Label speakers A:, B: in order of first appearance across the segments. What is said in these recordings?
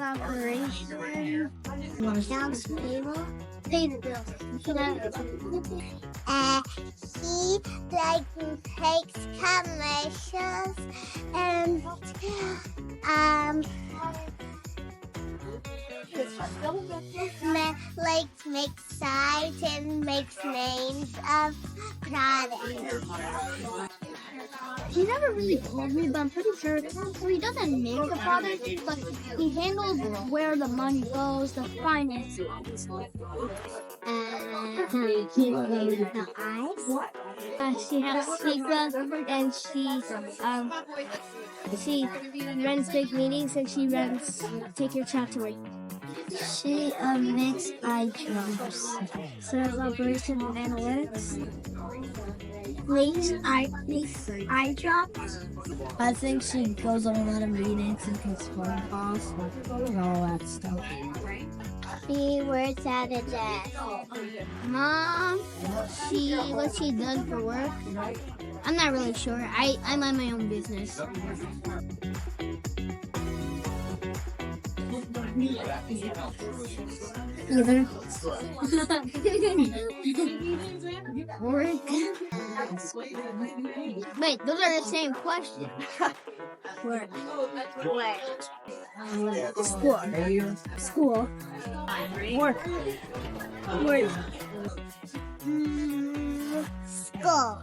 A: Operation. Accounts payable. Pay the bills. He takes commercials and makes sites and makes names of products. He never really told me, but I'm pretty sure. So he doesn't make the product, but he handles where the money goes, the finance. He the eyes. She has secrets, and she runs big meetings, and she runs Take Your Chat to me. She makes eye drops. Serves operation and analytics. Makes eye drops. I think she goes on a lot of meetings and takes phone calls and all that stuff. She works at a desk. Mom, what she does for work? I'm not really sure. I mind my own business. Either. Wait, those are the same question. Work. School. Work. School.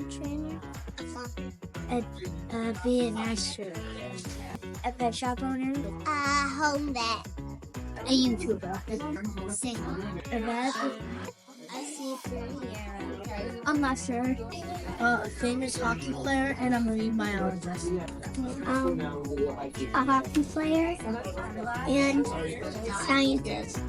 A: Trainer. Be an astronaut. A pet shop owner. Home vet. A YouTuber. Singer. A vet. A superhero. I'm not sure. A famous hockey player and a marine biologist. A hockey player and scientist.